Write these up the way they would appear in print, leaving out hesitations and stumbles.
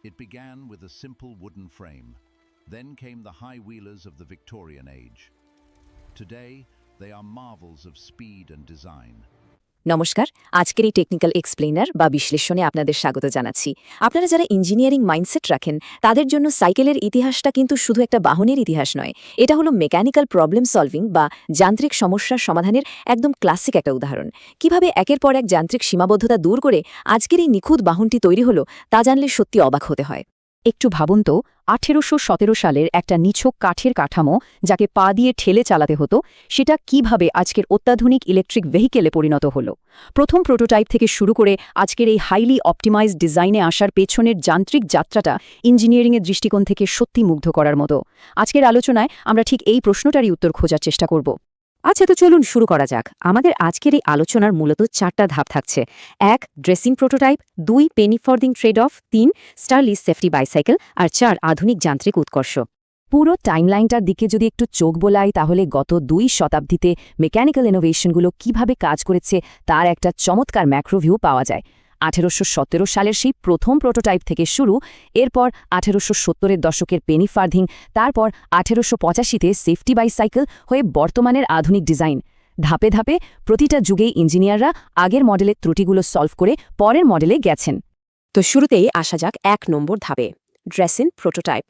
It began with a simple wooden frame. Then came the high wheelers of the Victorian age. Today, they are marvels of speed and design. নমস্কার, আজকের এই technical explainer বা বিশ্লেষণে আপনাদের স্বাগত জানাচ্ছি। আপনারা যারা ইঞ্জিনিয়ারিং মাইন্ডসেট রাখেন তাদের জন্য সাইকেলের ইতিহাসটা কিন্তু শুধু একটা বাহনের ইতিহাস নয়, এটা হলো মেকানিক্যাল প্রবলেম সলভিং বা যান্ত্রিক সমস্যার সমাধানের একদম ক্লাসিক একটা উদাহরণ। কিভাবে একের পর এক যান্ত্রিক সীমাবদ্ধতা দূর করে আজকের এই নিখুঁত বাহনটি তৈরি হলো তা জানলে সত্যি অবাক হতে হয়। একটু ভাবুন তো, 1817 সালের একটা নিছক কাঠের কাঠামো যাকে পা দিয়ে ঠেলে চালাতে হতো, সেটা কিভাবে আজকের অত্যাধুনিক ইলেকট্রিক ভেহিকেলে পরিণত হলো। প্রথম প্রোটোটাইপ থেকে শুরু করে আজকের এই হাইলি অপটিমাইজড ডিজাইনে আসার পেছনের যান্ত্রিক যাত্রাটা ইঞ্জিনিয়ারিংয়ের দৃষ্টিকোণ থেকে সত্যি মুগ্ধ করার মতো। আজকের আলোচনায় আমরা ঠিক এই প্রশ্নটারই উত্তর খোঁজার চেষ্টা করব। আচ্ছা, তো চলুন শুরু করা যাক। আমাদের আজকের এই আলোচনার মূলত 4টা ধাপ থাকছে। 1. Dressing prototype, 2. Penny farthing trade off, 3. Starley's safety bicycle, আর 4. আধুনিক যান্ত্রিক উৎকর্ষ। পুরো টাইমলাইনটার দিকে যদি একটু চোখ বোলাই তাহলে গত 2 শতাব্দীতে মেকানিক্যাল ইনোভেশনগুলো কিভাবে কাজ করেছে তার একটা চমৎকার ম্যাক্রোভিউ পাওয়া যায়। 1817 সালের সেই প্রথম প্রোটোটাইপ থেকে শুরু, এরপর 1870-এর দশকের পেনি ফার্দিং, তারপর 1885-তে সেফটি বাইসাইকেল হয়ে বর্তমানের আধুনিক ডিজাইন। ধাপে ধাপে প্রতিটা যুগেই ইঞ্জিনিয়াররা আগের মডেলের ত্রুটিগুলো সলভ করে পরের মডেলে গেছেন। তো শুরুতেই আসা যাক 1 নম্বর ধাপে, ড্রেসিন প্রোটোটাইপ।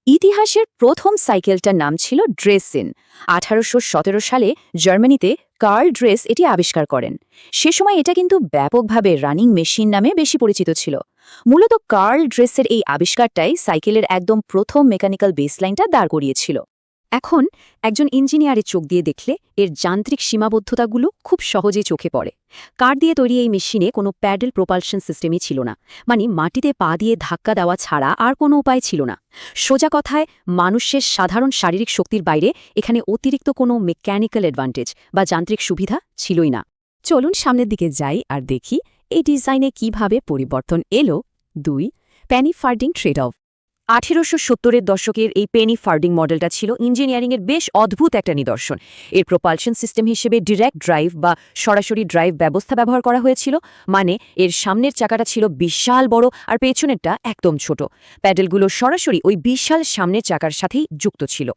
ইতিহাসের প্রথম সাইকেলটার নাম ছিল ড্রেসিন। 1817 সালে জার্মানিতে কার্ল ড্রেস এটি আবিষ্কার করেন। সে সময় এটা কিন্তু ব্যাপকভাবে রানিং মেশিন নামে বেশি পরিচিত ছিল। মূলত কার্ল ড্রেসের এই আবিষ্কারটাই সাইকেলের একদম প্রথম মেকানিক্যাল বেসলাইনটা দাঁড় করিয়েছিল। এখন একজন ইঞ্জিনিয়ারের চোখ দিয়ে দেখলে এর যান্ত্রিক সীমাবদ্ধতাগুলো খুব সহজেই চোখে পড়ে। কাঠ দিয়ে তৈরি এই মেশিনে কোনো প্যাডেল প্রোপালশন সিস্টেমই ছিল না, মানে মাটিতে পা দিয়ে ধাক্কা দেওয়া ছাড়া আর কোনো উপায় ছিল না। সোজা কথায়, মানুষের সাধারণ শারীরিক শক্তির বাইরে এখানে অতিরিক্ত কোনো মেকানিক্যাল অ্যাডভান্টেজ বা যান্ত্রিক সুবিধা ছিলই না। চলুন সামনের দিকে যাই আর দেখি এই ডিজাইনে কিভাবে পরিবর্তন এলো। 2. Penny farthing trade off. 1870-এর দশকের এই পেনি ফার্দিং মডেলটা ছিল ইঞ্জিনিয়ারিংয়ের বেশ অদ্ভুত একটা নিদর্শন। এর প্রোপালশন সিস্টেম হিসেবে ডিরেক্ট ড্রাইভ বা সরাসরি ড্রাইভ ব্যবস্থা ব্যবহার করা হয়েছিল, মানে এর সামনের চাকাটা ছিল বিশাল বড় আর পেছনেরটা একদম ছোট। প্যাডেলগুলো সরাসরি ওই বিশাল সামনের চাকার সাথেই যুক্ত ছিল।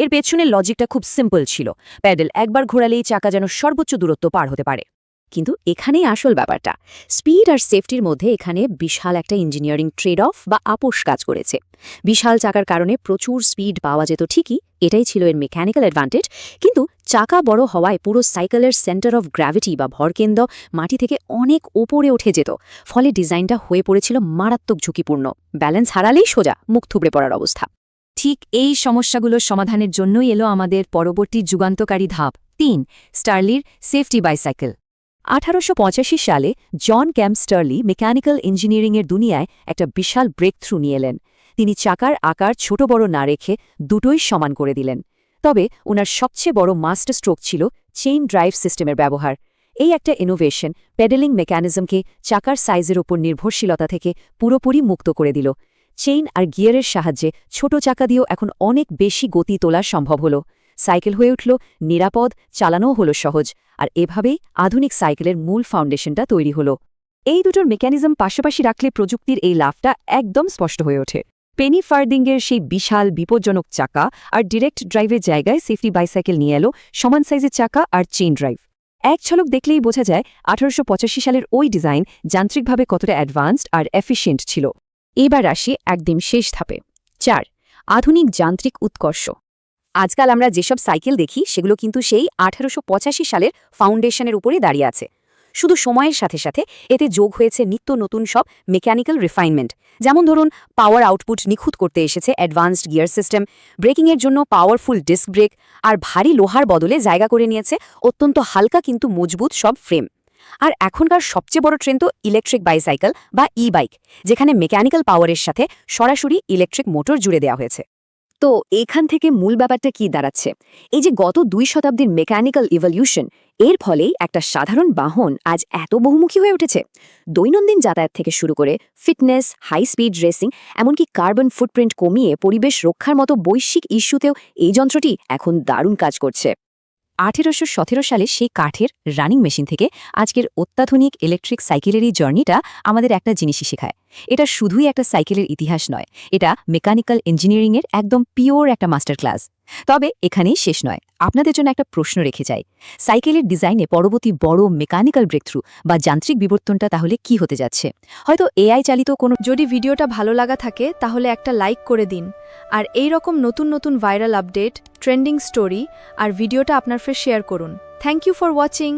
এর পেছনের লজিকটা খুব সিম্পল ছিল, প্যাডেল একবার ঘোরালেই চাকা যেন সর্বোচ্চ দূরত্ব পার হতে পারে। কিন্তু এখানেই আসল ব্যাপারটা, স্পিড আর সেফটির মধ্যে এখানে বিশাল একটা ইঞ্জিনিয়ারিং ট্রেড অফ বা আপোষ কাজ করেছে। বিশাল চাকার কারণে প্রচুর স্পিড পাওয়া যেত ঠিকই, এটাই ছিল এর মেকানিক্যাল অ্যাডভান্টেজ, কিন্তু চাকা বড় হওয়ায় পুরো সাইকেলের সেন্টার অফ গ্র্যাভিটি বা ভরকেন্দ্র মাটি থেকে অনেক ওপরে উঠে যেত। ফলে ডিজাইনটা হয়ে পড়েছিল মারাত্মক ঝুঁকিপূর্ণ, ব্যালেন্স হারালেই সোজা মুখ থুবড়ে পড়ার অবস্থা। ঠিক এই সমস্যাগুলোর সমাধানের জন্যই এলো আমাদের পরবর্তী যুগান্তকারী ধাপ 3. স্টারলির সেফটি বাইসাইকেল। 1885 সালে জন ক্যাম্প স্টারলি মেকানিক্যাল ইঞ্জিনিয়ারিংয়ের দুনিয়ায় একটা বিশাল ব্রেক থ্রু নিয়ে এলেন। তিনি চাকার আকার ছোট বড় না রেখে দুটোই সমান করে দিলেন। তবে ওনার সবচেয়ে বড় মাস্টার স্ট্রোক ছিল চেইন ড্রাইভ সিস্টেমের ব্যবহার। এই একটা ইনোভেশন পেডেলিং মেকানিজমকে চাকার সাইজের ওপর নির্ভরশীলতা থেকে পুরোপুরি মুক্ত করে দিল। চেইন আর গিয়ারের সাহায্যে ছোট চাকা দিয়েও এখন অনেক বেশি গতি তোলা সম্ভব হল। সাইকেল হয়ে উঠল নিরাপদ, চালানোও হলো সহজ, আর এভাবেই আধুনিক সাইকেলের মূল ফাউন্ডেশনটা তৈরি হলো। এই দুটোর মেকানিজম পাশাপাশি রাখলে প্রযুক্তির এই লাভটা একদম স্পষ্ট হয়ে ওঠে। পেনি ফার্দিংয়ের সেই বিশাল বিপজ্জনক চাকা আর ডিরেক্ট ড্রাইভের জায়গায় সেফটি বাইসাইকেল নিয়ে এলো সমান সাইজের চাকা আর চেইন ড্রাইভ। এক ঝলক দেখলেই বোঝা যায় 1885 সালের ওই ডিজাইন যান্ত্রিকভাবে কতটা অ্যাডভান্সড আর এফিশিয়েন্ট ছিল। এবার আসি একদম শেষ ধাপে, 4. আধুনিক যান্ত্রিক উৎকর্ষ। আজকাল আমরা যেসব সাইকেল দেখি সেগুলো কিন্তু সেই 1885 সালের ফাউন্ডেশনের উপরে দাঁড়িয়ে আছে। শুধু সময়ের সাথে সাথে এতে যোগ হয়েছে নিত্য নতুন সব মেকানিক্যাল রিফাইনমেন্ট। যেমন ধরুন, পাওয়ার আউটপুট নিখুঁত করতে এসেছে অ্যাডভান্সড গিয়ার সিস্টেম, ব্রেকিংয়ের জন্য পাওয়ারফুল ডিস্ক ব্রেক, আর ভারী লোহার বদলে জায়গা করে নিয়েছে অত্যন্ত হালকা কিন্তু মজবুত সব ফ্রেম। আর এখনকার সবচেয়ে বড় ট্রেন্ড তো ইলেকট্রিক বাইসাইকেল বা ই বাইক, যেখানে মেকানিক্যাল পাওয়ারের সাথে সরাসরি ইলেকট্রিক মোটর জুড়ে দেওয়া হয়েছে। তো এখান থেকে মূল ব্যাপারটা কি দাঁড়াচ্ছে? এই যে গত 2 শতাব্দীর মেকানিক্যাল ইভলিউশন, এর ফলেই একটা সাধারণ বাহন আজ এত বহুমুখী হয়ে উঠেছে। দৈনন্দিন যাতায়াত থেকে শুরু করে ফিটনেস, হাই স্পিড রেসিং, এমনকি কার্বন ফুটপ্রিন্ট কমিয়ে পরিবেশ রক্ষার মতো বৈশ্বিক ইস্যুতেও এই যন্ত্রটি এখন দারুণ কাজ করছে। 1817 সালে সেই কাঠের রানিং মেশিন থেকে আজকের অত্যাধুনিক ইলেকট্রিক সাইকেলেরই জার্নিটা আমাদের একটা জিনিসই শেখায়, এটা শুধুই একটা সাইকেলের ইতিহাস নয়, এটা মেকানিক্যাল ইঞ্জিনিয়ারিংয়ের একদম পিওর একটা মাস্টার ক্লাস। তবে এখানেই শেষ নয়, আপনাদের জন্য একটা প্রশ্ন রেখে যাই। সাইকেলের ডিজাইনে পরবর্তী বড় মেকানিক্যাল ব্রেকথ্রু বা যান্ত্রিক বিবর্তনটা তাহলে কি হতে যাচ্ছে? হয়তো এআই চালিত কোনো। যদি ভিডিওটা ভালো লাগা থাকে তাহলে একটা লাইক করে দিন, আর এই রকম নতুন নতুন ভাইরাল আপডেট, ট্রেন্ডিং স্টোরি আর ভিডিওটা আপনার ফ্রেন্ড শেয়ার করুন। Thank you for watching.